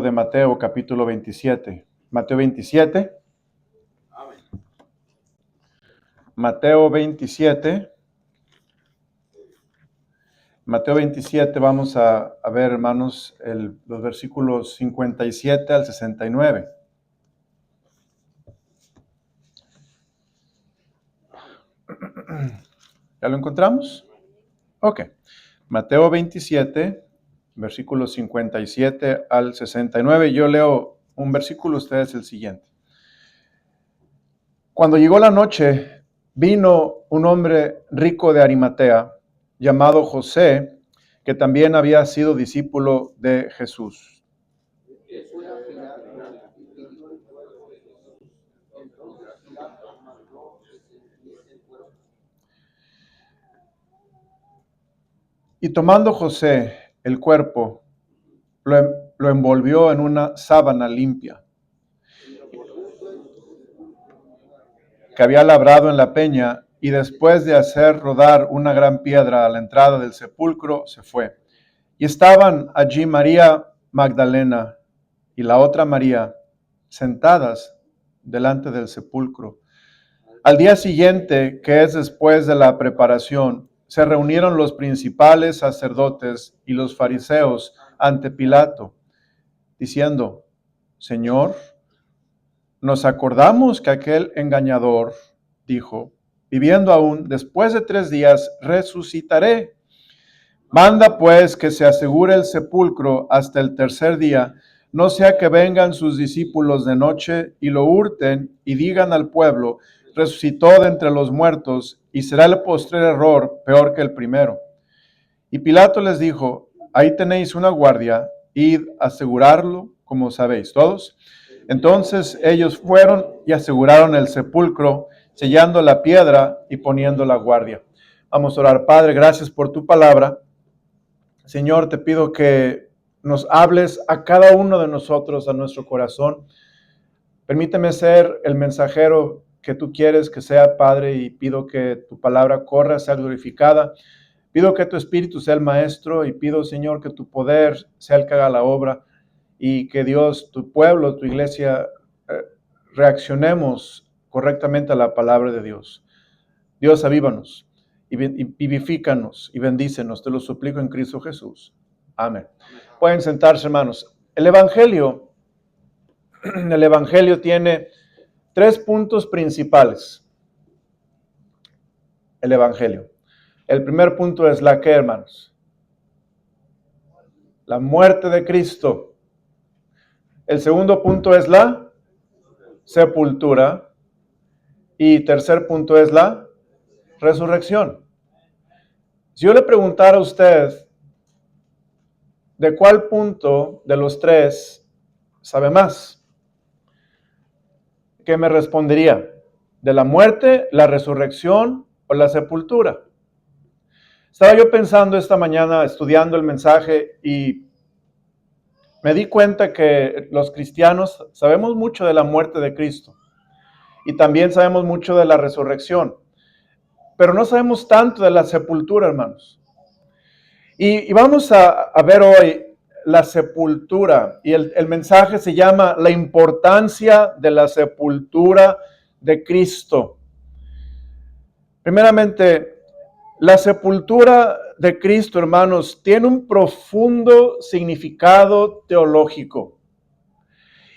de Mateo capítulo 27. Mateo 27. Amén. Mateo 27. Mateo 27, vamos a ver, hermanos, los versículos 57 al 69. ¿Ya lo encontramos? Ok. Mateo 27, versículos 57 al 69. Yo leo un versículo, ustedes el siguiente. Cuando llegó la noche, vino un hombre rico de Arimatea, llamado José, que también había sido discípulo de Jesús. Y tomando José el cuerpo, lo envolvió en una sábana limpia, que había labrado en la peña, y después de hacer rodar una gran piedra a la entrada del sepulcro, se fue. Y estaban allí María Magdalena y la otra María sentadas delante del sepulcro. Al día siguiente, que es después de la preparación, se reunieron los principales sacerdotes y los fariseos ante Pilato, diciendo: Señor, nos acordamos que aquel engañador dijo: viviendo aún, después de 3 días resucitaré. Manda pues que se asegure el sepulcro hasta el tercer día, no sea que vengan sus discípulos de noche y lo hurten y digan al pueblo: resucitó de entre los muertos, y será el postrer error peor que el primero. Y Pilato les dijo: ahí tenéis una guardia, id a asegurarlo, como sabéis todos. Entonces ellos fueron y aseguraron el sepulcro, sellando la piedra y poniendo la guardia. Vamos a orar. Padre, gracias por tu palabra. Señor, te pido que nos hables a cada uno de nosotros, a nuestro corazón. Permíteme ser el mensajero que tú quieres que sea, Padre, y pido que tu palabra corra, sea glorificada. Pido que tu espíritu sea el maestro, y pido, Señor, que tu poder sea el que haga la obra, y que Dios, tu pueblo, tu iglesia, reaccionemos correctamente a la palabra de Dios. Dios, avívanos y vivifícanos y bendícenos, te lo suplico en Cristo Jesús. Amén. Pueden sentarse, hermanos. El Evangelio tiene 3 puntos principales. El Evangelio. El primer punto es la que, hermanos. La muerte de Cristo. El segundo punto es la sepultura. Y tercer punto es la resurrección. Si yo le preguntara a usted de cuál punto de los 3 sabe más, ¿qué me respondería? ¿De la muerte, la resurrección o la sepultura? Estaba yo pensando esta mañana, estudiando el mensaje, y me di cuenta que los cristianos sabemos mucho de la muerte de Cristo y también sabemos mucho de la resurrección, pero no sabemos tanto de la sepultura, hermanos. Y vamos a ver hoy la sepultura, y el mensaje se llama La importancia de la sepultura de Cristo. Primeramente, la sepultura de Cristo, hermanos, tiene un profundo significado teológico.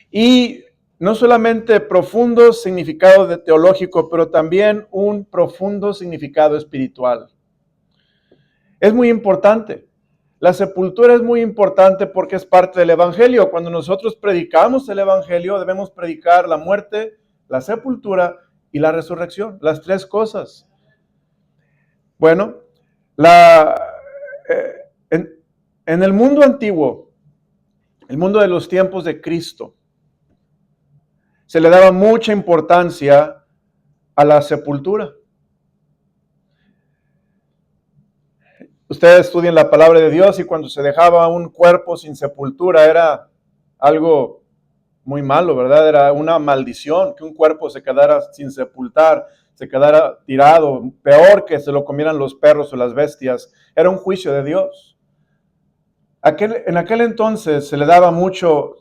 Y no solamente profundo significado teológico, pero también un profundo significado espiritual. Es muy importante. La sepultura es muy importante porque es parte del Evangelio. Cuando nosotros predicamos el Evangelio, debemos predicar la muerte, la sepultura y la resurrección, las 3 cosas. Bueno, en el mundo antiguo, el mundo de los tiempos de Cristo, se le daba mucha importancia a la sepultura. Ustedes estudian la palabra de Dios, y cuando se dejaba un cuerpo sin sepultura era algo muy malo, ¿verdad? Era una maldición que un cuerpo se quedara sin sepultar, se quedara tirado, peor que se lo comieran los perros o las bestias. Era un juicio de Dios. En aquel entonces se le daba mucho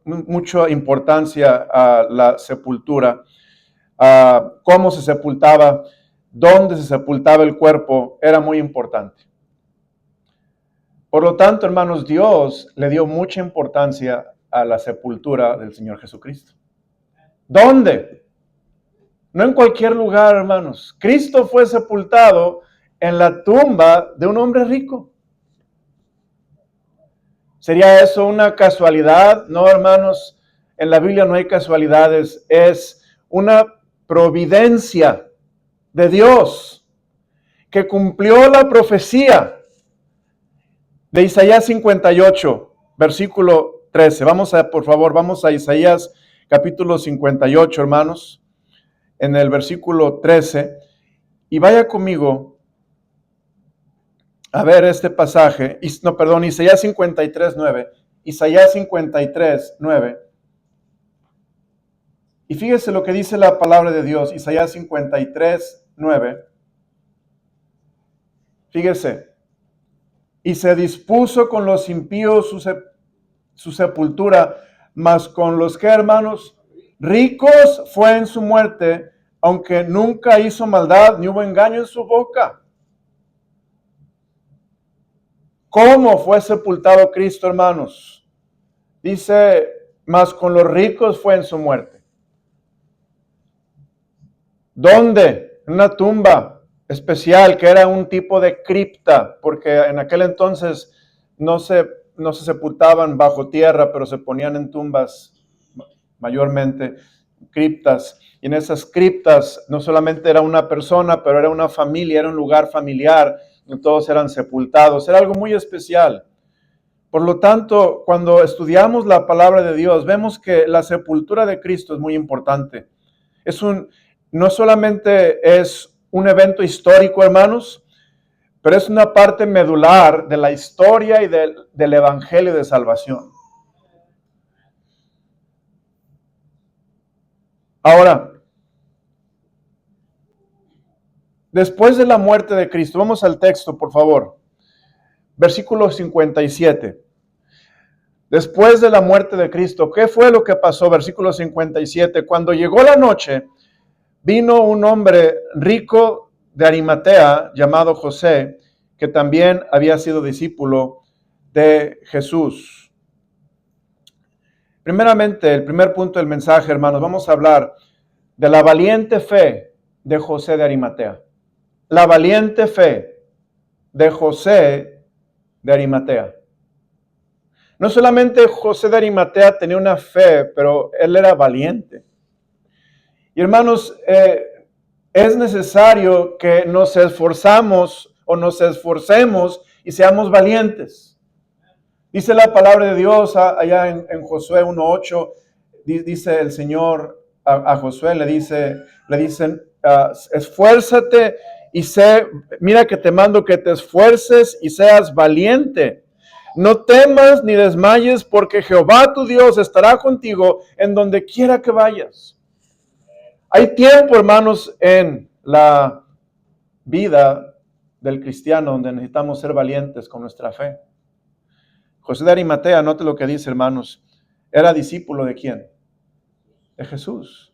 mucha importancia a la sepultura, a cómo se sepultaba, dónde se sepultaba el cuerpo, era muy importante. Por lo tanto, hermanos, Dios le dio mucha importancia a la sepultura del Señor Jesucristo. ¿Dónde? No en cualquier lugar, hermanos. Cristo fue sepultado en la tumba de un hombre rico. ¿Sería eso una casualidad? No, hermanos, en la Biblia no hay casualidades. Es una providencia de Dios que cumplió la profecía de Isaías 58, versículo 13. Por favor, vamos a Isaías capítulo 58, hermanos, en el versículo 13. Y vaya conmigo a ver este pasaje. Isaías 53, 9. Isaías 53, 9. Y fíjese lo que dice la palabra de Dios, Isaías 53, 9. Fíjese. Y se dispuso con los impíos su sepultura, mas con los que, hermanos, ricos fue en su muerte, aunque nunca hizo maldad, ni hubo engaño en su boca. ¿Cómo fue sepultado Cristo, hermanos? Dice, mas con los ricos fue en su muerte. ¿Dónde? En una tumba especial, que era un tipo de cripta, porque en aquel entonces no se sepultaban bajo tierra, pero se ponían en tumbas, mayormente criptas. Y en esas criptas no solamente era una persona, pero era una familia, era un lugar familiar, donde todos eran sepultados. Era algo muy especial. Por lo tanto, cuando estudiamos la palabra de Dios, vemos que la sepultura de Cristo es muy importante. No solamente es un evento histórico, hermanos, pero es una parte medular de la historia y del evangelio de salvación. Ahora, después de la muerte de Cristo, vamos al texto, por favor. Versículo 57. Después de la muerte de Cristo, ¿qué fue lo que pasó? Versículo 57. Cuando llegó la noche, vino un hombre rico de Arimatea llamado José, que también había sido discípulo de Jesús. Primeramente, el primer punto del mensaje, hermanos, vamos a hablar de la valiente fe de José de Arimatea. La valiente fe de José de Arimatea. No solamente José de Arimatea tenía una fe, pero él era valiente. Y hermanos, es necesario que nos esforcemos y seamos valientes. Dice la palabra de Dios allá en Josué 1:8, dice el Señor a Josué, le dicen, esfuérzate y mira que te mando que te esfuerces y seas valiente. No temas ni desmayes, porque Jehová tu Dios estará contigo en donde quiera que vayas. Hay tiempo, hermanos, en la vida del cristiano donde necesitamos ser valientes con nuestra fe. José de Arimatea, note lo que dice, hermanos, era discípulo ¿de quién? De Jesús.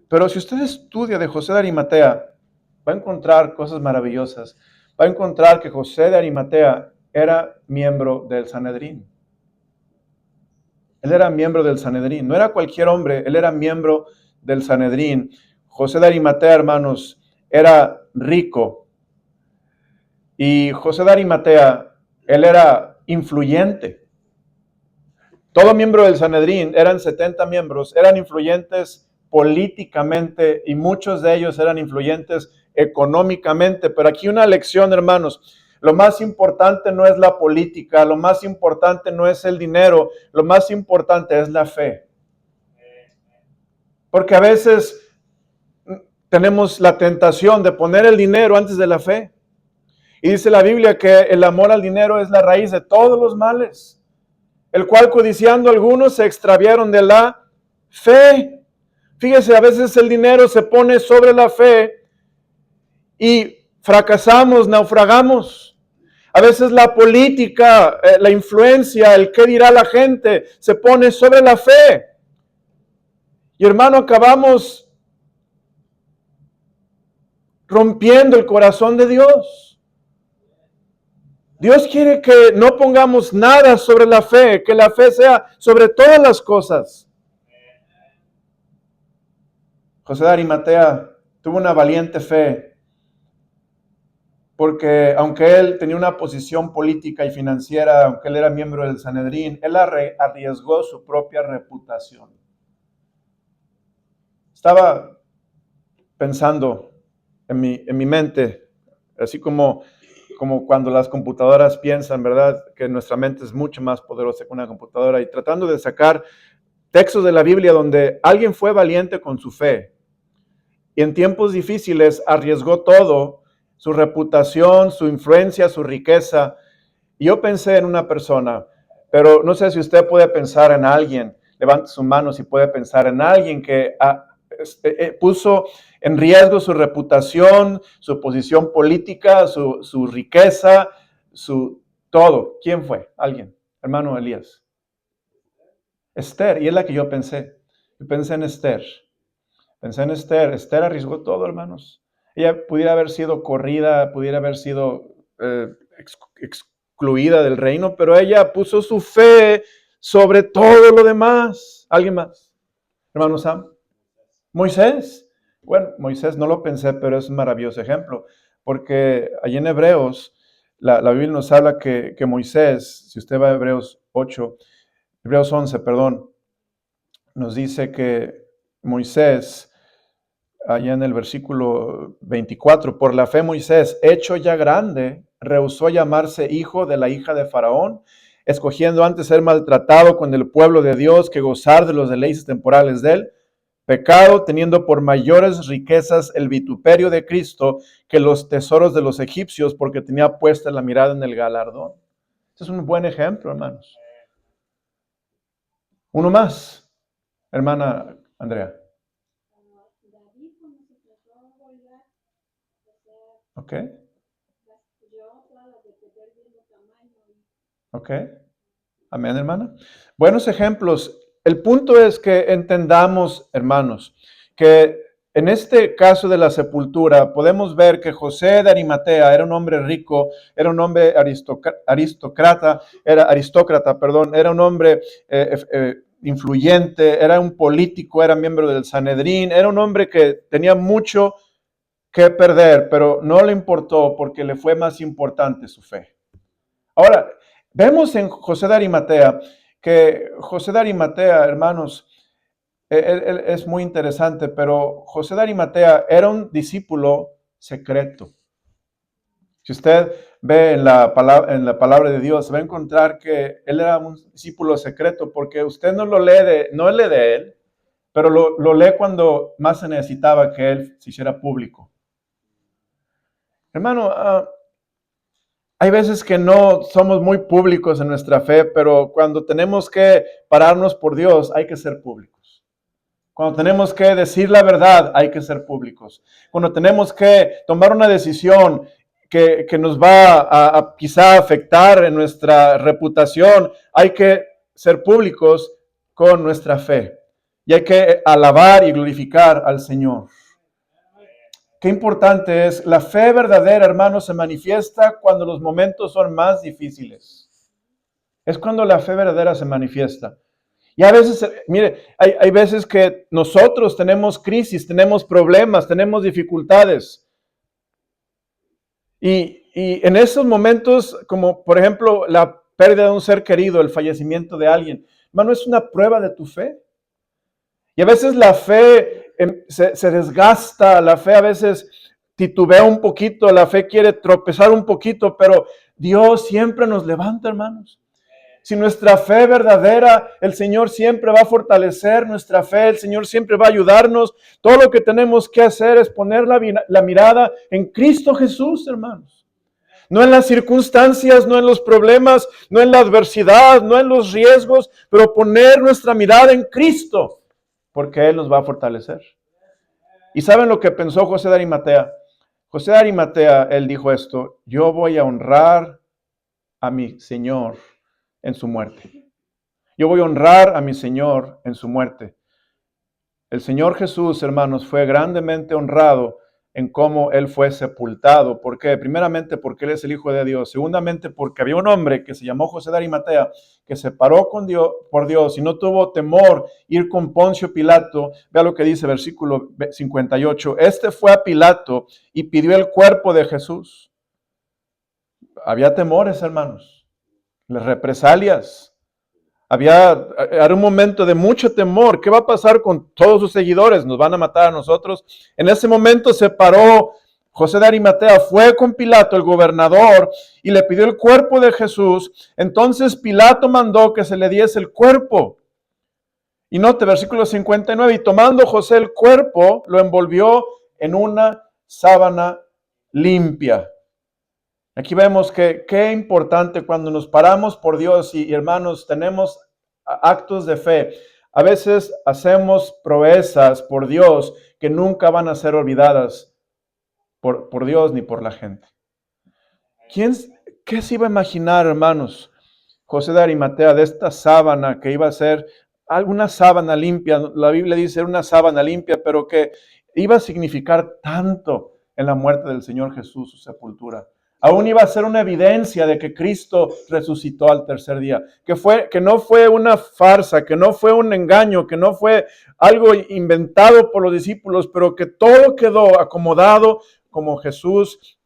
Pero si usted estudia de José de Arimatea, va a encontrar cosas maravillosas. Va a encontrar que José de Arimatea era miembro del Sanedrín. Él era miembro del Sanedrín. No era cualquier hombre, él era miembro del Sanedrín. José de Arimatea, hermanos, era rico. Y José de Arimatea, él era influyente. Todo miembro del Sanedrín, eran 70 miembros, eran influyentes políticamente y muchos de ellos eran influyentes económicamente. Pero aquí una lección, hermanos. Lo más importante no es la política, lo más importante no es el dinero, lo más importante es la fe. Porque a veces tenemos la tentación de poner el dinero antes de la fe. Y dice la Biblia que el amor al dinero es la raíz de todos los males, el cual codiciando algunos se extraviaron de la fe. Fíjese, a veces el dinero se pone sobre la fe y fracasamos, naufragamos. A veces la política, la influencia, el qué dirá la gente, se pone sobre la fe. Y hermano, acabamos rompiendo el corazón de Dios. Dios quiere que no pongamos nada sobre la fe, que la fe sea sobre todas las cosas. José de Arimatea tuvo una valiente fe, porque aunque él tenía una posición política y financiera, aunque él era miembro del Sanedrín, él arriesgó su propia reputación. Estaba pensando en mi mente, así como cuando las computadoras piensan, ¿verdad? Que nuestra mente es mucho más poderosa que una computadora, y tratando de sacar textos de la Biblia donde alguien fue valiente con su fe y en tiempos difíciles arriesgó todo, su reputación, su influencia, su riqueza. Y yo pensé en una persona, pero no sé si usted puede pensar en alguien. Levante su mano si puede pensar en alguien que puso en riesgo su reputación, su posición política, su riqueza, su todo. ¿Quién fue? Alguien. Hermano Elías. Esther, y es la que yo pensé. Yo pensé en Esther. Pensé en Esther. Esther arriesgó todo, hermanos. Ella pudiera haber sido corrida, pudiera haber sido excluida del reino, pero ella puso su fe sobre todo lo demás. ¿Alguien más? Hermano Sam. Moisés. Bueno, Moisés no lo pensé, pero es un maravilloso ejemplo, porque allí en Hebreos, la Biblia nos habla que Moisés, si usted va a Hebreos 11, perdón, nos dice que Moisés, allá en el versículo 24, por la fe Moisés, hecho ya grande, rehusó llamarse hijo de la hija de Faraón, escogiendo antes ser maltratado con el pueblo de Dios que gozar de los deleites temporales de él, pecado teniendo por mayores riquezas el vituperio de Cristo que los tesoros de los egipcios, porque tenía puesta la mirada en el galardón. Este es un buen ejemplo, hermanos. Uno más, hermana Andrea. Ok. Ok. Amén, hermana. Buenos ejemplos. El punto es que entendamos, hermanos, que en este caso de la sepultura podemos ver que José de Arimatea era un hombre rico, era un hombre aristócrata, era un hombre influyente, era un político, era miembro del Sanedrín, era un hombre que tenía mucho que perder, pero no le importó porque le fue más importante su fe. Ahora, vemos en José de Arimatea que José de Arimatea, hermanos, él es muy interesante, pero José de Arimatea era un discípulo secreto. Si usted ve en la palabra de Dios, va a encontrar que él era un discípulo secreto, porque usted no lee de él, pero lo lee cuando más se necesitaba que él se hiciera público. Hermano, hay veces que no somos muy públicos en nuestra fe, pero cuando tenemos que pararnos por Dios, hay que ser públicos. Cuando tenemos que decir la verdad, hay que ser públicos. Cuando tenemos que tomar una decisión que nos va a quizá afectar en nuestra reputación, hay que ser públicos con nuestra fe. Y hay que alabar y glorificar al Señor. Qué importante es, la fe verdadera, hermanos, se manifiesta cuando los momentos son más difíciles. Es cuando la fe verdadera se manifiesta. Y a veces, mire, hay veces que nosotros tenemos crisis, tenemos problemas, tenemos dificultades. Y en esos momentos, como por ejemplo la pérdida de un ser querido, el fallecimiento de alguien, hermano, es una prueba de tu fe. Y a veces la fe se desgasta, la fe a veces titubea un poquito, la fe quiere tropezar un poquito, pero Dios siempre nos levanta, hermanos. Si nuestra fe verdadera, el Señor siempre va a fortalecer nuestra fe, el Señor siempre va a ayudarnos. Todo lo que tenemos que hacer es poner la mirada en Cristo Jesús, hermanos. No en las circunstancias, no en los problemas, no en la adversidad, no en los riesgos, pero poner nuestra mirada en Cristo, porque Él nos va a fortalecer. ¿Y saben lo que pensó José de Arimatea? José de Arimatea, él dijo esto: yo voy a honrar a mi Señor en su muerte. Yo voy a honrar a mi Señor en su muerte. El Señor Jesús, hermanos, fue grandemente honrado en cómo Él fue sepultado. ¿Por qué? Primeramente porque Él es el Hijo de Dios. Segundamente porque había un hombre que se llamó José de Arimatea, que se paró por Dios y no tuvo temor ir con Poncio Pilato. Vea lo que dice versículo 58. Este fue a Pilato y pidió el cuerpo de Jesús. Había temores, hermanos, las represalias. Era un momento de mucho temor. ¿Qué va a pasar con todos sus seguidores? ¿Nos van a matar a nosotros? En ese momento se paró José de Arimatea, fue con Pilato, el gobernador, y le pidió el cuerpo de Jesús. Entonces Pilato mandó que se le diese el cuerpo. Y note, versículo 59, y tomando José el cuerpo, lo envolvió en una sábana limpia. Aquí vemos que qué importante cuando nos paramos por Dios y hermanos, tenemos actos de fe. A veces hacemos proezas por Dios que nunca van a ser olvidadas por Dios ni por la gente. ¿Qué se iba a imaginar, hermanos? José de Arimatea, de esta sábana que iba a ser alguna sábana limpia. La Biblia dice una sábana limpia, pero que iba a significar tanto en la muerte del Señor Jesús, su sepultura. Aún iba a ser una evidencia de que Cristo resucitó al tercer día, que no fue una farsa, que no fue un engaño, que no fue algo inventado por los discípulos, pero que todo quedó acomodado como Jesús.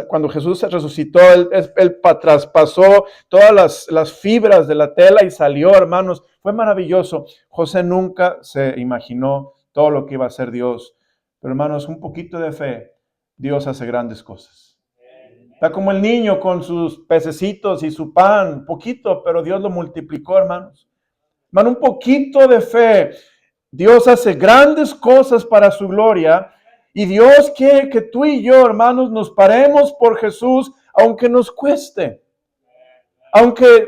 Cuando Jesús se resucitó, él traspasó todas las fibras de la tela y salió, hermanos. Fue maravilloso. José nunca se imaginó todo lo que iba a hacer Dios. Pero hermanos, un poquito de fe, Dios hace grandes cosas. Está como el niño con sus pececitos y su pan, poquito, pero Dios lo multiplicó, hermanos. Hermano, un poquito de fe. Dios hace grandes cosas para su gloria y Dios quiere que tú y yo, hermanos, nos paremos por Jesús, aunque nos cueste. Aunque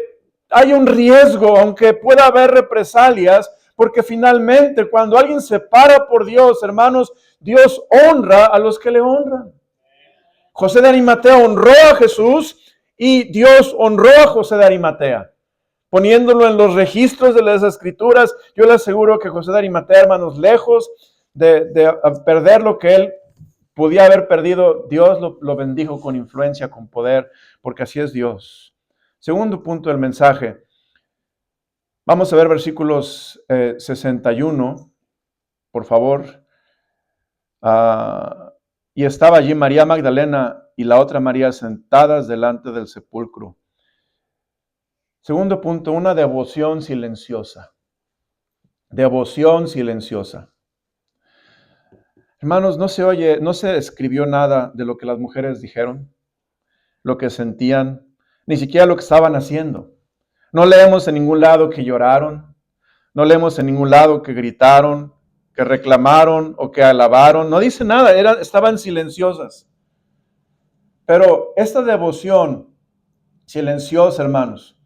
haya un riesgo, aunque pueda haber represalias, porque finalmente cuando alguien se para por Dios, hermanos, Dios honra a los que le honran. José de Arimatea honró a Jesús y Dios honró a José de Arimatea. Poniéndolo en los registros de las Escrituras, yo le aseguro que José de Arimatea, hermanos, lejos de perder lo que él podía haber perdido, Dios lo bendijo con influencia, con poder, porque así es Dios. Segundo punto del mensaje. Vamos a ver versículos 61, por favor. Y estaba allí María Magdalena y la otra María sentadas delante del sepulcro. Segundo punto, una devoción silenciosa. Devoción silenciosa. Hermanos, no se escribió nada de lo que las mujeres dijeron, lo que sentían, ni siquiera lo que estaban haciendo. No leemos en ningún lado que lloraron, no leemos en ningún lado que gritaron, que reclamaron o que alabaron. No dice nada, estaban silenciosas. Pero esta devoción silenciosa, hermanos,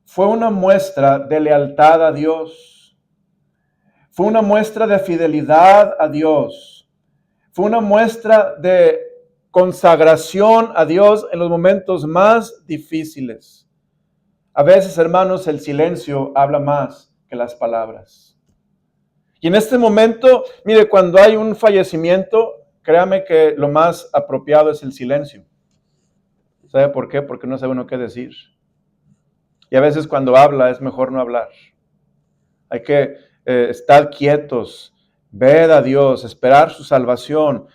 fue una muestra de lealtad a Dios. Fue una muestra de fidelidad a Dios. Fue una muestra de consagración a Dios en los momentos más difíciles. A veces, hermanos, el silencio habla más que las palabras. Y en este momento, mire, cuando hay un fallecimiento, créame que lo más apropiado es el silencio. ¿Sabe por qué? Porque no sabe uno qué decir. Y a veces cuando habla es mejor no hablar. Hay que estar quietos, ver a Dios, esperar su salvación,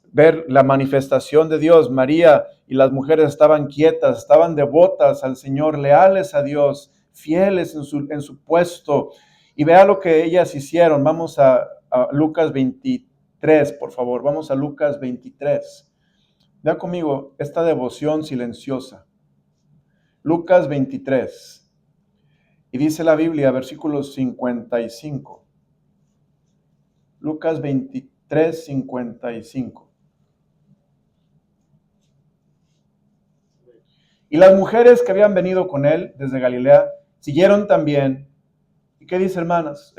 ver la manifestación de Dios. María y las mujeres estaban quietas, estaban devotas al Señor, leales a Dios, fieles en su puesto. Y vea lo que ellas hicieron. Vamos a Lucas 23, por favor. Vamos a Lucas 23. Vea conmigo esta devoción silenciosa. Lucas 23. Y dice la Biblia, versículo 55. Lucas 23, 55. Y las mujeres que habían venido con él desde Galilea siguieron también. ¿Y qué dice, hermanos?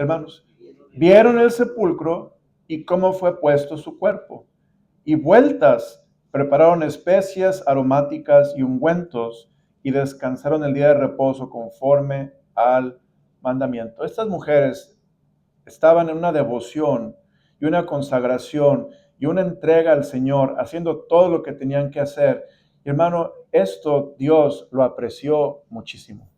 Vieron el sepulcro y cómo fue puesto su cuerpo. Y vueltas prepararon especias aromáticas y ungüentos y descansaron el día de reposo conforme al mandamiento. Estas mujeres estaban en una devoción y una consagración y una entrega al Señor, haciendo todo lo que tenían que hacer. Y hermano, esto Dios lo apreció muchísimo.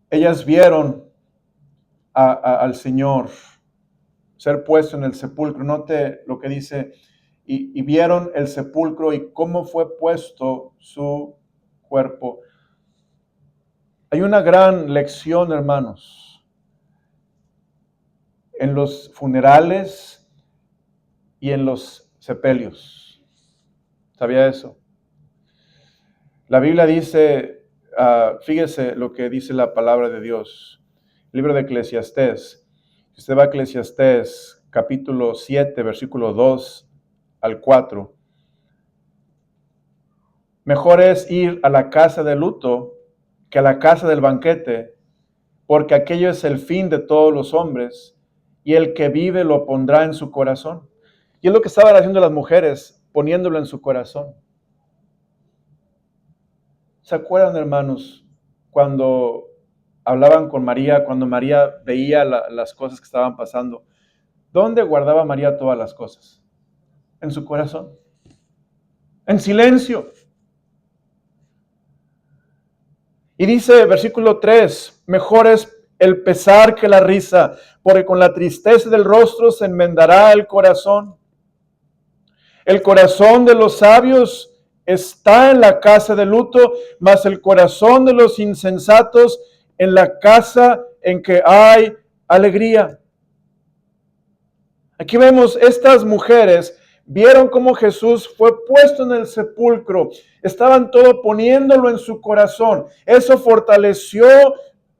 Ellas vieron al Señor ser puesto en el sepulcro. Note lo que dice, y vieron el sepulcro y cómo fue puesto su cuerpo. Hay una gran lección, hermanos, en los funerales y en los sepelios. ¿Sabía eso? La Biblia dice, fíjese lo que dice la palabra de Dios. El libro de Eclesiastés. Usted va a Eclesiastés, capítulo 7, versículo 2 al 4. Mejor es ir a la casa de luto que a la casa del banquete, porque aquello es el fin de todos los hombres, y el que vive lo pondrá en su corazón. Y es lo que estaban haciendo las mujeres, poniéndolo en su corazón. ¿Se acuerdan, hermanos, cuando hablaban con María, cuando María veía las cosas que estaban pasando? ¿Dónde guardaba María todas las cosas? En su corazón. En silencio. Y dice, versículo 3, mejor es el pesar que la risa, porque con la tristeza del rostro se enmendará el corazón. El corazón de los sabios está en la casa de luto, mas el corazón de los insensatos en la casa en que hay alegría. Aquí vemos estas mujeres vieron cómo Jesús fue puesto en el sepulcro. Estaban todo poniéndolo en su corazón. Eso fortaleció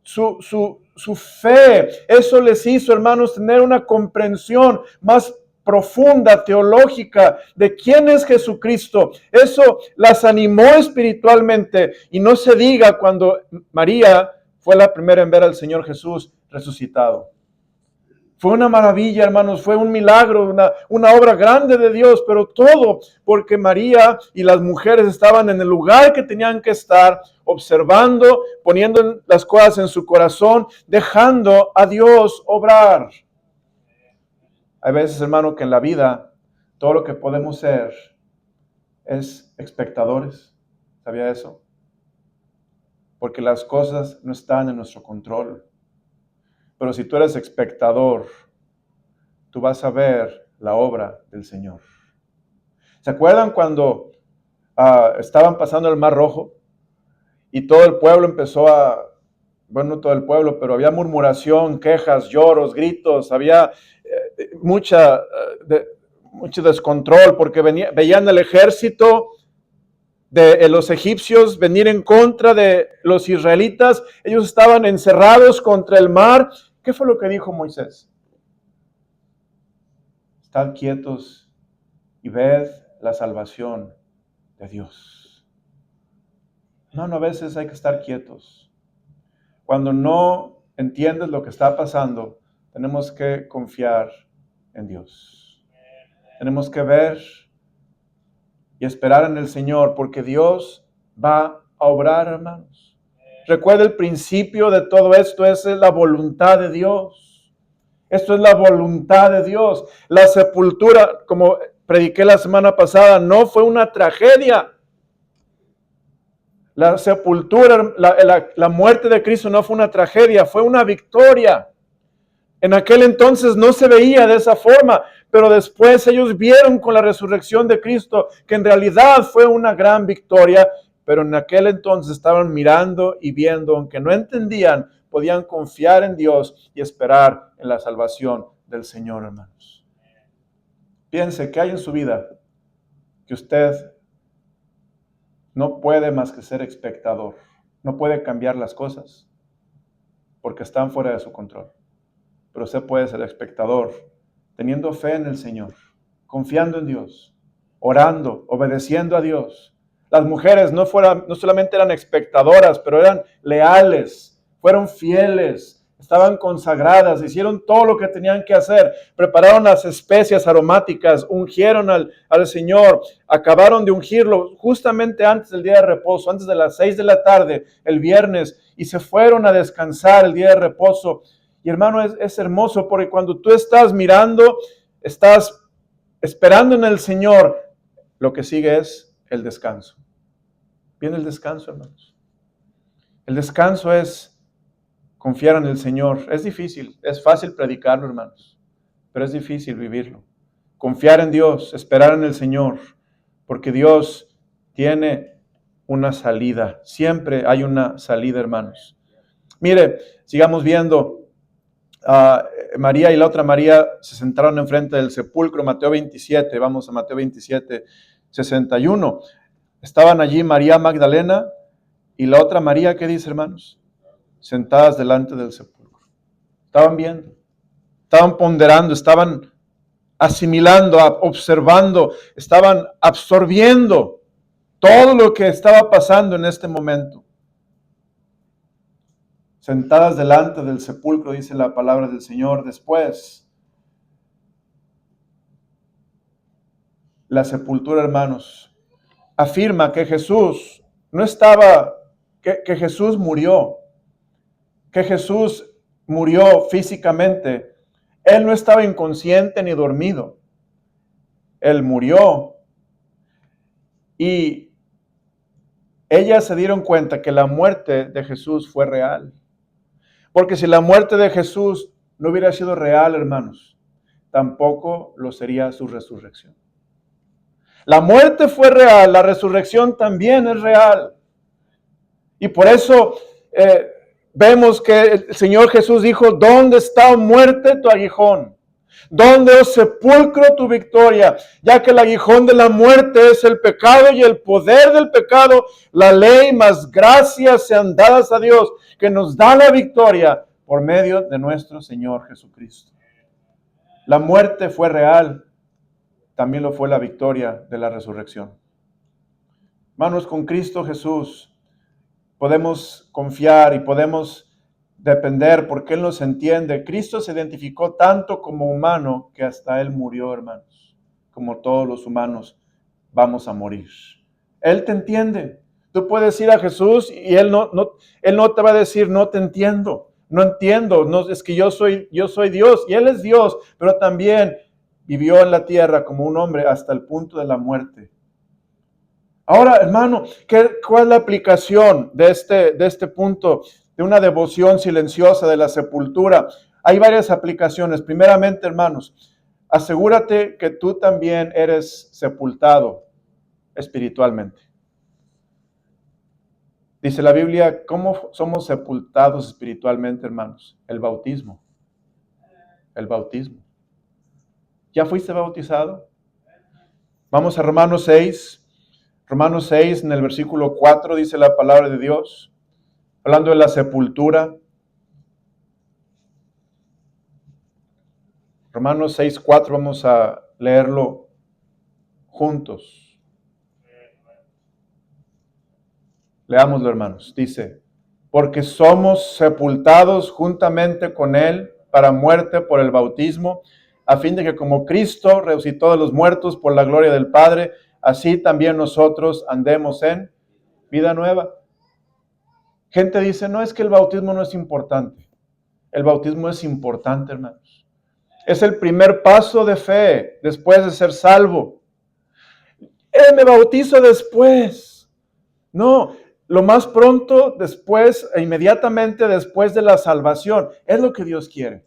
su fe. Eso les hizo, hermanos, tener una comprensión más profunda, teológica, de quién es Jesucristo. Eso las animó espiritualmente. Y no se diga cuando María fue la primera en ver al Señor Jesús resucitado. Fue una maravilla, hermanos, fue un milagro, una obra grande de Dios, pero todo porque María y las mujeres estaban en el lugar que tenían que estar, observando, poniendo las cosas en su corazón, dejando a Dios obrar. Hay veces, hermano, que en la vida todo lo que podemos ser es espectadores. ¿Sabía eso? Porque las cosas no están en nuestro control. Pero si tú eres espectador, tú vas a ver la obra del Señor. ¿Se acuerdan cuando estaban pasando el Mar Rojo y todo el pueblo empezó no todo el pueblo, pero había murmuración, quejas, lloros, gritos, había mucho descontrol porque veían el ejército de los egipcios venir en contra de los israelitas? Ellos estaban encerrados contra el mar. ¿Qué fue lo que dijo Moisés? Estad quietos y ved la salvación de Dios. No, a veces hay que estar quietos. Cuando no entiendes lo que está pasando, tenemos que confiar en Dios. Tenemos que ver y esperar en el Señor, porque Dios va a obrar, hermanos. Recuerda, el principio de todo esto es la voluntad de Dios. Esto es la voluntad de Dios. La sepultura, como prediqué la semana pasada, no fue una tragedia. La sepultura, la muerte de Cristo no fue una tragedia, fue una victoria. En aquel entonces no se veía de esa forma, pero después ellos vieron con la resurrección de Cristo que en realidad fue una gran victoria. Pero en aquel entonces estaban mirando y viendo, aunque no entendían, podían confiar en Dios y esperar en la salvación del Señor, hermanos. Piense, ¿qué hay en su vida que usted no puede más que ser espectador? No puede cambiar las cosas porque están fuera de su control. Pero usted puede ser espectador, teniendo fe en el Señor, confiando en Dios, orando, obedeciendo a Dios. Las mujeres no solamente eran espectadoras, pero eran leales, fueron fieles, estaban consagradas, hicieron todo lo que tenían que hacer, prepararon las especias aromáticas, ungieron al Señor, acabaron de ungirlo justamente antes del día de reposo, antes de las 6 de la tarde, el viernes, y se fueron a descansar el día de reposo. Y hermano, es hermoso porque cuando tú estás mirando, estás esperando en el Señor, lo que sigue es el descanso. Viene el descanso, hermanos. El descanso es confiar en el Señor. Es difícil, es fácil predicarlo, hermanos, pero es difícil vivirlo. Confiar en Dios, esperar en el Señor, porque Dios tiene una salida. Siempre hay una salida, hermanos. Mire, sigamos viendo. María y la otra María se sentaron enfrente del sepulcro, Mateo 27, vamos a Mateo 27, 61. Estaban allí María Magdalena y la otra María, ¿qué dice, hermanos? Sentadas delante del sepulcro. Estaban viendo, estaban ponderando, estaban asimilando, observando, estaban absorbiendo todo lo que estaba pasando en este momento. Sentadas delante del sepulcro, dice la palabra del Señor. Después, la sepultura, hermanos, afirma que Jesús no estaba, que Jesús murió, que Jesús murió físicamente. Él no estaba inconsciente ni dormido. Él murió. Y ellas se dieron cuenta que la muerte de Jesús fue real. Porque si la muerte de Jesús no hubiera sido real, hermanos, tampoco lo sería su resurrección. La muerte fue real, la resurrección también es real. Y por eso vemos que el Señor Jesús dijo, ¿dónde está, muerte, tu aguijón? ¿Dónde, oh sepulcro, tu victoria? Ya que el aguijón de la muerte es el pecado y el poder del pecado, la ley más gracias sean dadas a Dios, que nos da la victoria por medio de nuestro Señor Jesucristo. La muerte fue real, también lo fue la victoria de la resurrección. Hermanos, con Cristo Jesús podemos confiar y podemos depender porque Él nos entiende. Cristo se identificó tanto como humano que hasta Él murió, hermanos. Como todos los humanos vamos a morir. Él te entiende. Tú puedes ir a Jesús y Él no te va a decir, no te entiendo, no entiendo, no, es que yo soy Dios y Él es Dios, pero también vivió en la tierra como un hombre hasta el punto de la muerte. Ahora, hermano, ¿cuál es la aplicación de este punto de una devoción silenciosa de la sepultura? Hay varias aplicaciones. Primeramente, hermanos, asegúrate que tú también eres sepultado espiritualmente. Dice la Biblia, ¿cómo somos sepultados espiritualmente, hermanos? El bautismo. El bautismo. ¿Ya fuiste bautizado? Vamos a Romanos 6. Romanos 6, en el versículo 4, dice la palabra de Dios, hablando de la sepultura. Romanos 6, 4, vamos a leerlo juntos. Leámoslo, hermanos. Dice, porque somos sepultados juntamente con Él para muerte por el bautismo, a fin de que como Cristo resucitó de los muertos por la gloria del Padre, así también nosotros andemos en vida nueva. Gente dice, no, es que el bautismo no es importante. El bautismo es importante, hermanos. Es el primer paso de fe después de ser salvo. Me bautizo después. No, lo más pronto después, inmediatamente después de la salvación. Es lo que Dios quiere.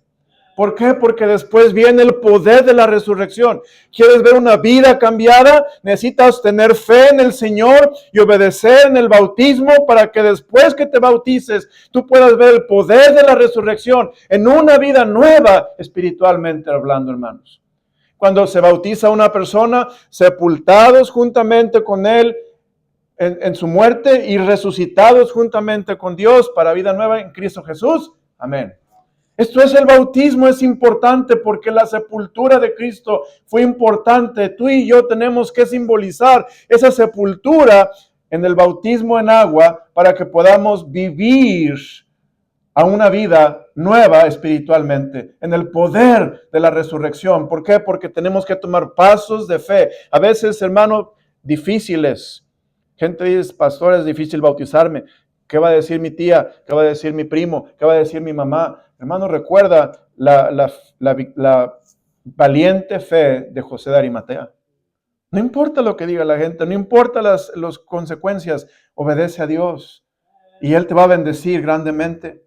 ¿Por qué? Porque después viene el poder de la resurrección. ¿Quieres ver una vida cambiada? Necesitas tener fe en el Señor y obedecer en el bautismo para que después que te bautices, tú puedas ver el poder de la resurrección en una vida nueva, espiritualmente hablando, hermanos. Cuando se bautiza una persona, sepultados juntamente con Él en su muerte y resucitados juntamente con Dios para vida nueva en Cristo Jesús. Amén. Esto es el bautismo, es importante porque la sepultura de Cristo fue importante. Tú y yo tenemos que simbolizar esa sepultura en el bautismo en agua para que podamos vivir a una vida nueva espiritualmente, en el poder de la resurrección. ¿Por qué? Porque tenemos que tomar pasos de fe. A veces, hermano, difíciles. Gente dice, pastor, es difícil bautizarme. ¿Qué va a decir mi tía? ¿Qué va a decir mi primo? ¿Qué va a decir mi mamá? Hermano, recuerda la valiente fe de José de Arimatea. No importa lo que diga la gente, no importa las consecuencias, obedece a Dios y Él te va a bendecir grandemente.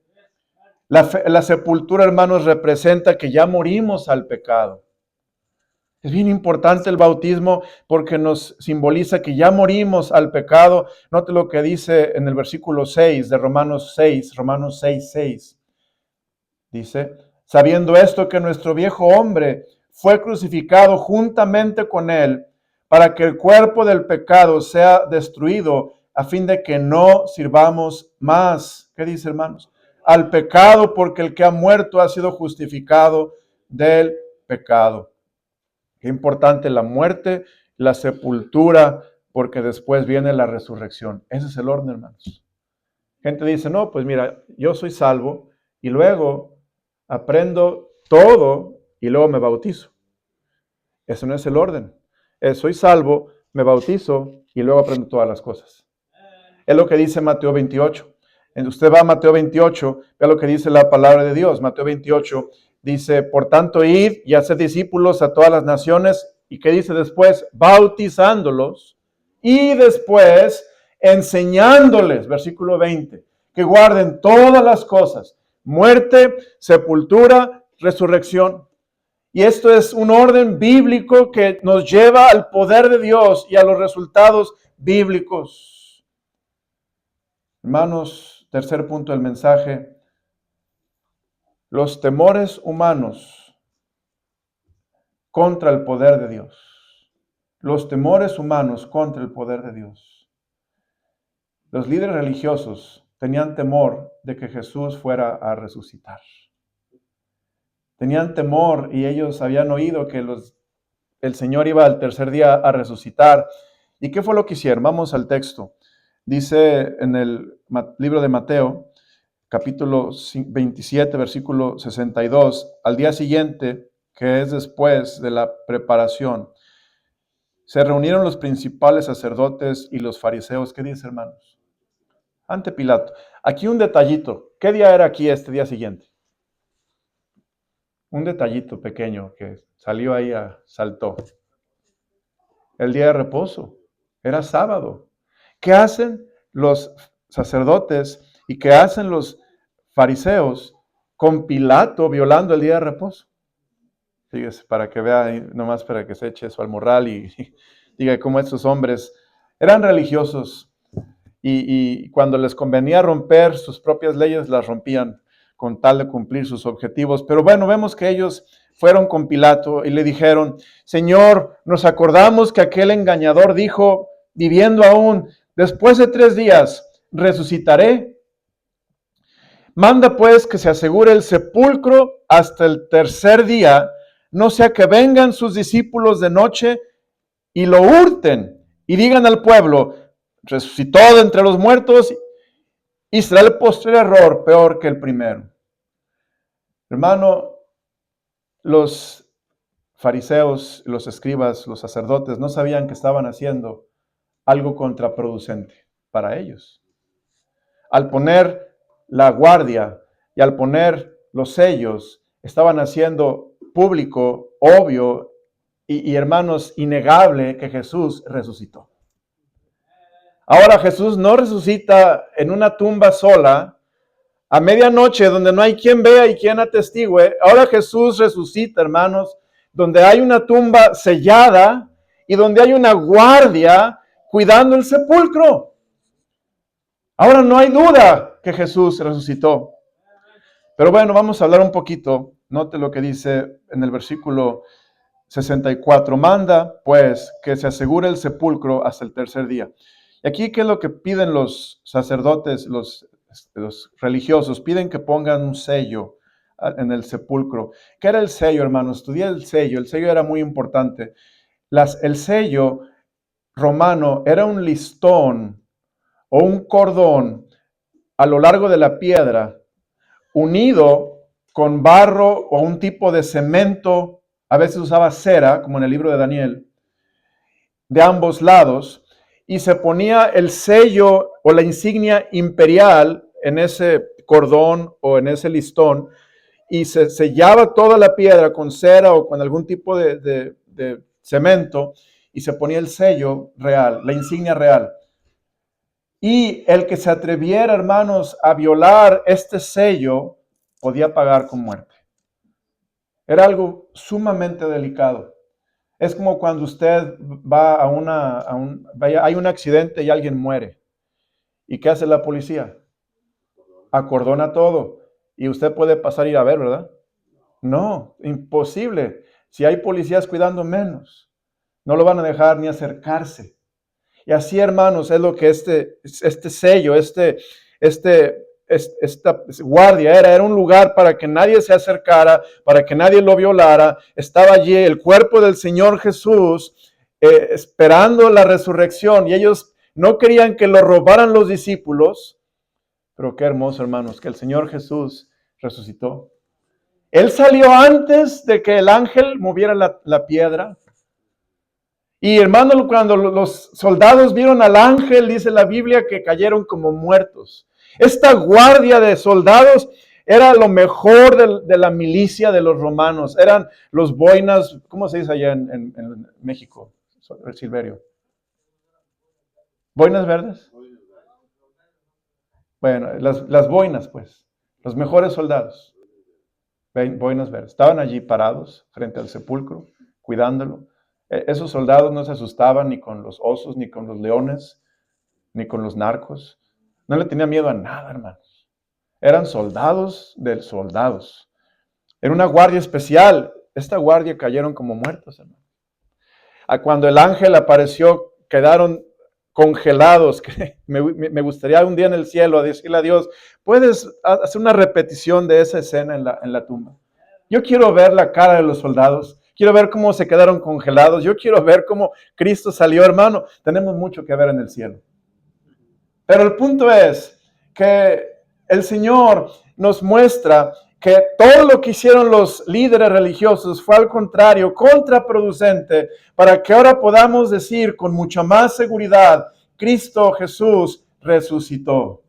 La sepultura, hermanos, representa que ya morimos al pecado. Es bien importante el bautismo porque nos simboliza que ya morimos al pecado. Note lo que dice en el versículo 6 de Romanos 6. Dice, sabiendo esto que nuestro viejo hombre fue crucificado juntamente con él para que el cuerpo del pecado sea destruido a fin de que no sirvamos más. ¿Qué dice, hermanos? Al pecado, porque el que ha muerto ha sido justificado del pecado. Qué importante la muerte, la sepultura, porque después viene la resurrección. Ese es el orden, hermanos. Gente dice, no, pues mira, yo soy salvo y luego aprendo todo y luego me bautizo. Eso no es el orden. Soy salvo, me bautizo y luego aprendo todas las cosas. Es lo que dice Mateo 28. Usted va a Mateo 28, vea lo que dice la palabra de Dios. Mateo 28 dice, por tanto, id y haced discípulos a todas las naciones. ¿Y qué dice después? Bautizándolos y después enseñándoles, versículo 20, que guarden todas las cosas, muerte, sepultura, resurrección. Y esto es un orden bíblico que nos lleva al poder de Dios y a los resultados bíblicos. Hermanos, tercer punto del mensaje, los temores humanos contra el poder de Dios. Los temores humanos contra el poder de Dios. Los líderes religiosos tenían temor de que Jesús fuera a resucitar. Tenían temor y ellos habían oído que el Señor iba al tercer día a resucitar. ¿Y qué fue lo que hicieron? Vamos al texto. Dice en el libro de Mateo, capítulo 27, versículo 62, al día siguiente, que es después de la preparación, se reunieron los principales sacerdotes y los fariseos. ¿Qué dice, hermanos? Ante Pilato. Aquí un detallito. ¿Qué día era aquí este día siguiente? Un detallito pequeño que salió ahí, saltó. El día de reposo. Era sábado. ¿Qué hacen los sacerdotes y qué hacen los fariseos con Pilato violando el día de reposo? Fíjese, para que vea, nomás para que se eche eso al morral y diga cómo estos hombres eran religiosos y cuando les convenía romper sus propias leyes, las rompían con tal de cumplir sus objetivos. Pero bueno, vemos que ellos fueron con Pilato y le dijeron, Señor, nos acordamos que aquel engañador dijo, viviendo aún, después de 3 días, resucitaré. Manda pues que se asegure el sepulcro hasta el tercer día, no sea que vengan sus discípulos de noche y lo hurten y digan al pueblo, resucitó de entre los muertos y será el posterior error peor que el primero. Hermano, los fariseos, los escribas, los sacerdotes no sabían que estaban haciendo algo contraproducente para ellos. Al poner la guardia y al poner los sellos, estaban haciendo público, obvio y hermanos, innegable que Jesús resucitó. Ahora Jesús no resucita en una tumba sola, a medianoche, donde no hay quien vea y quien atestigue. Ahora Jesús resucita, hermanos, donde hay una tumba sellada y donde hay una guardia cuidando el sepulcro. Ahora no hay duda que Jesús resucitó. Pero bueno, vamos a hablar un poquito. Note lo que dice en el versículo 64. Manda, pues, que se asegure el sepulcro hasta el tercer día. Y aquí, ¿qué es lo que piden los sacerdotes, los religiosos? Piden que pongan un sello en el sepulcro. ¿Qué era el sello, hermano? Estudié el sello. El sello era muy importante. El sello romano era un listón o un cordón a lo largo de la piedra, unido con barro o un tipo de cemento, a veces usaba cera, como en el libro de Daniel, de ambos lados, y se ponía el sello o la insignia imperial en ese cordón o en ese listón, y se sellaba toda la piedra con cera o con algún tipo de cemento, y se ponía el sello real, la insignia real. Y el que se atreviera, hermanos, a violar este sello, podía pagar con muerte. Era algo sumamente delicado. Es como cuando usted va hay un accidente y alguien muere. ¿Y qué hace la policía? Acordona todo. Y usted puede pasar y ir a ver, ¿verdad? No, imposible. Si hay policías cuidando menos, no lo van a dejar ni acercarse. Y así, hermanos, es lo que este sello, esta guardia era un lugar para que nadie se acercara, para que nadie lo violara. Estaba allí el cuerpo del Señor Jesús esperando la resurrección, y ellos no querían que lo robaran los discípulos. Pero qué hermoso, hermanos, que el Señor Jesús resucitó. Él salió antes de que el ángel moviera la piedra. Y hermano, cuando los soldados vieron al ángel, dice la Biblia que cayeron como muertos. Esta guardia de soldados era lo mejor de la milicia de los romanos. Eran los boinas, ¿cómo se dice allá en México, Silverio? ¿Boinas verdes? Bueno, las boinas, pues, los mejores soldados. Boinas verdes. Estaban allí parados frente al sepulcro, cuidándolo. Esos soldados no se asustaban ni con los osos, ni con los leones, ni con los narcos. No le tenían miedo a nada, hermanos. Eran soldados de soldados. Era una guardia especial. Esta guardia cayeron como muertos, hermanos. Cuando el ángel apareció, quedaron congelados. Me gustaría un día en el cielo decirle a Dios, ¿puedes hacer una repetición de esa escena en la tumba? Yo quiero ver la cara de los soldados. Quiero ver cómo se quedaron congelados. Yo quiero ver cómo Cristo salió, hermano. Tenemos mucho que ver en el cielo. Pero el punto es que el Señor nos muestra que todo lo que hicieron los líderes religiosos fue al contrario, contraproducente, para que ahora podamos decir con mucha más seguridad, Cristo Jesús resucitó.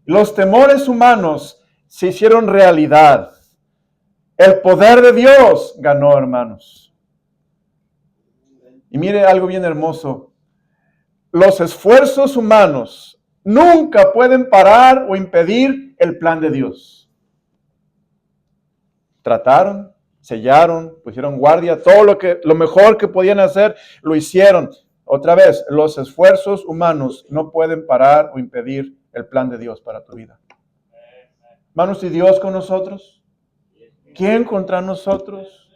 Los temores humanos se hicieron realidad. El poder de Dios ganó, hermanos. Y mire algo bien hermoso. Los esfuerzos humanos nunca pueden parar o impedir el plan de Dios. Trataron, sellaron, pusieron guardia, todo lo mejor que podían hacer, lo hicieron. Otra vez, los esfuerzos humanos no pueden parar o impedir el plan de Dios para tu vida. Hermanos, ¿y Dios con nosotros? ¿Quién contra nosotros?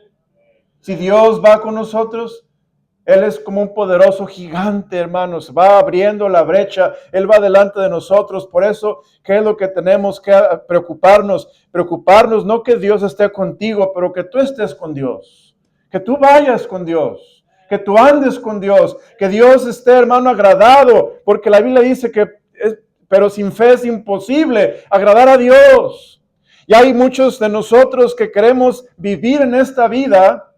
Si Dios va con nosotros, Él es como un poderoso gigante, hermanos. Va abriendo la brecha. Él va delante de nosotros. Por eso, ¿qué es lo que tenemos que preocuparnos? Preocuparnos no que Dios esté contigo, pero que tú estés con Dios. Que tú vayas con Dios. Que tú andes con Dios. Que Dios esté, hermano, agradado. Porque la Biblia dice pero sin fe es imposible agradar a Dios. Y hay muchos de nosotros que queremos vivir en esta vida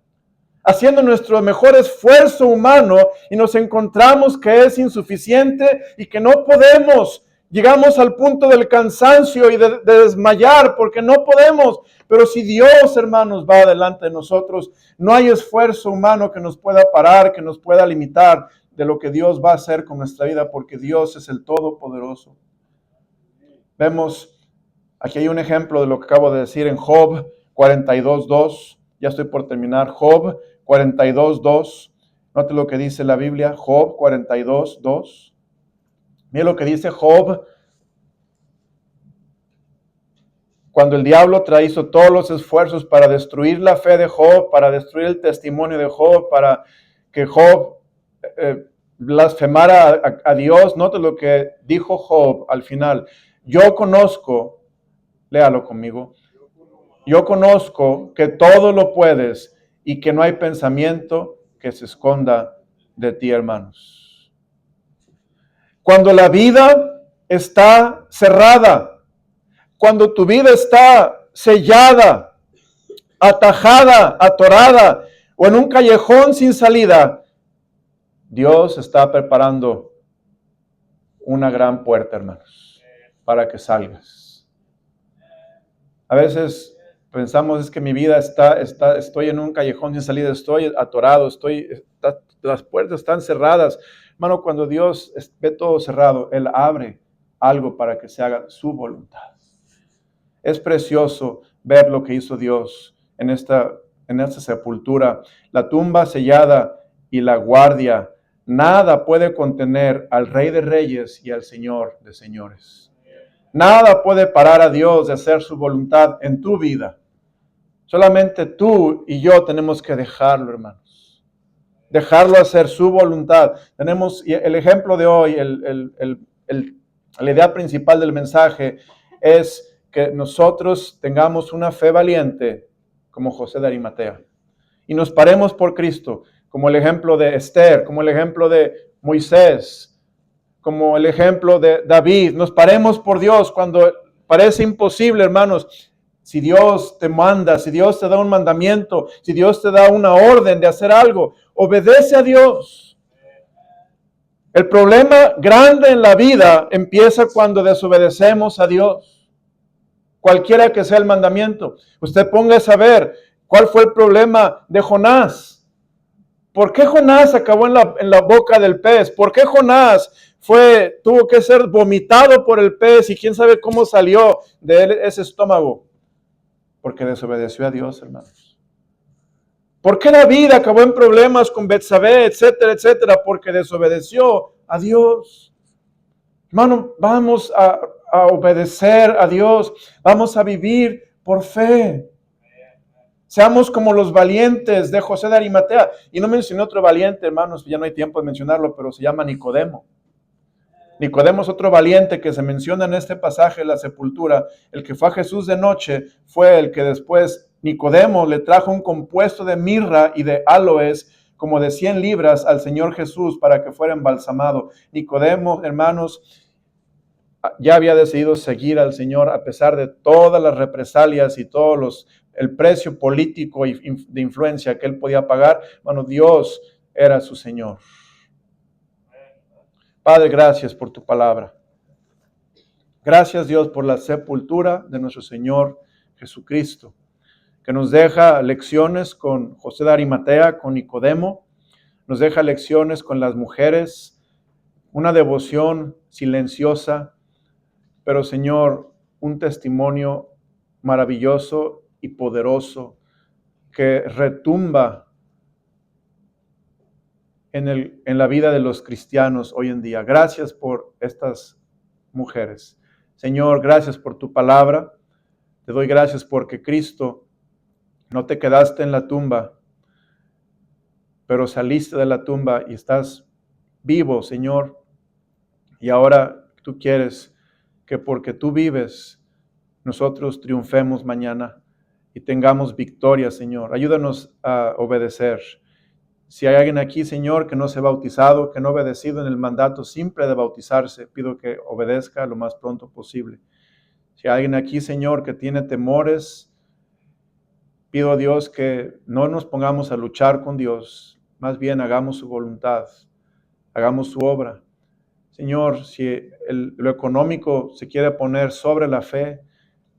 haciendo nuestro mejor esfuerzo humano y nos encontramos que es insuficiente y que no podemos. Llegamos al punto del cansancio y de desmayar porque no podemos. Pero si Dios, hermanos, va delante de nosotros, no hay esfuerzo humano que nos pueda parar, que nos pueda limitar de lo que Dios va a hacer con nuestra vida, porque Dios es el Todopoderoso. Vemos, aquí hay un ejemplo de lo que acabo de decir en Job 42:2. Ya estoy por terminar. Job 42:2. Note lo que dice la Biblia. Job 42:2. Mire lo que dice Job. Cuando el diablo hizo todos los esfuerzos para destruir la fe de Job, para destruir el testimonio de Job, para que Job blasfemara a Dios, note lo que dijo Job al final. Yo conozco, léalo conmigo, yo conozco que todo lo puedes y que no hay pensamiento que se esconda de ti, hermanos. Cuando la vida está cerrada, cuando tu vida está sellada, atajada, atorada o en un callejón sin salida, Dios está preparando una gran puerta, hermanos, para que salgas. A veces pensamos es que mi vida estoy en un callejón sin salida, estoy atorado, las puertas están cerradas. Hermano, cuando Dios ve todo cerrado, Él abre algo para que se haga su voluntad. Es precioso ver lo que hizo Dios en esta sepultura, la tumba sellada y la guardia. Nada puede contener al Rey de Reyes y al Señor de Señores. Nada puede parar a Dios de hacer su voluntad en tu vida. Solamente tú y yo tenemos que dejarlo, hermanos. Dejarlo hacer su voluntad. Tenemos el ejemplo de hoy, la idea principal del mensaje es que nosotros tengamos una fe valiente como José de Arimatea y nos paremos por Cristo, como el ejemplo de Esther, como el ejemplo de Moisés, como el ejemplo de David. Nos paremos por Dios cuando parece imposible, hermanos. Si Dios te manda, si Dios te da un mandamiento, si Dios te da una orden de hacer algo, obedece a Dios. El problema grande en la vida empieza cuando desobedecemos a Dios. Cualquiera que sea el mandamiento. Usted póngase a ver cuál fue el problema de Jonás. ¿Por qué Jonás acabó en la boca del pez? ¿Por qué Jonás tuvo que ser vomitado por el pez y quién sabe cómo salió de él ese estómago? Porque desobedeció a Dios, hermanos. ¿Por qué David acabó en problemas con Betsabé, etcétera, etcétera? Porque desobedeció a Dios. Hermano, vamos a obedecer a Dios. Vamos a vivir por fe. Seamos como los valientes de José de Arimatea. Y no mencioné otro valiente, hermanos, ya no hay tiempo de mencionarlo, pero se llama Nicodemo. Nicodemo es otro valiente que se menciona en este pasaje de la sepultura. El que fue a Jesús de noche fue el que después Nicodemo le trajo un compuesto de mirra y de aloes como de 100 libras al Señor Jesús para que fuera embalsamado. Nicodemo, hermanos, ya había decidido seguir al Señor a pesar de todas las represalias y el precio político y de influencia que él podía pagar. Bueno, Dios era su Señor. Padre, gracias por tu palabra. Gracias, Dios, por la sepultura de nuestro Señor Jesucristo, que nos deja lecciones con José de Arimatea, con Nicodemo, nos deja lecciones con las mujeres, una devoción silenciosa, pero Señor, un testimonio maravilloso y poderoso que retumba en la vida de los cristianos hoy en día. Gracias por estas mujeres. Señor, gracias por tu palabra. Te doy gracias porque Cristo, no te quedaste en la tumba, pero saliste de la tumba y estás vivo, Señor. Y ahora tú quieres que porque tú vives, nosotros triunfemos mañana y tengamos victoria, Señor. Ayúdanos a obedecer. Si hay alguien aquí, Señor, que no se ha bautizado, que no ha obedecido en el mandato simple de bautizarse, pido que obedezca lo más pronto posible. Si hay alguien aquí, Señor, que tiene temores, pido a Dios que no nos pongamos a luchar con Dios, más bien hagamos su voluntad, hagamos su obra. Señor, si lo económico se quiere poner sobre la fe,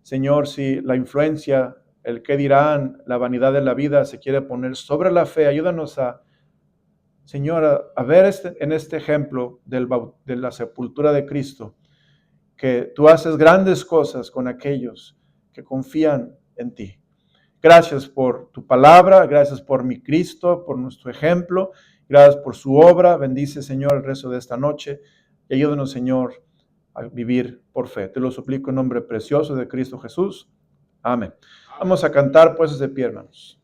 Señor, si la influencia, el qué dirán, la vanidad de la vida se quiere poner sobre la fe, ayúdanos Señor, a ver en este ejemplo de la sepultura de Cristo, que tú haces grandes cosas con aquellos que confían en ti. Gracias por tu palabra, gracias por mi Cristo, por nuestro ejemplo, gracias por su obra. Bendice, Señor, el resto de esta noche y ayúdanos, Señor, a vivir por fe. Te lo suplico en nombre precioso de Cristo Jesús. Amén. Vamos a cantar, pues, de pie, hermanos.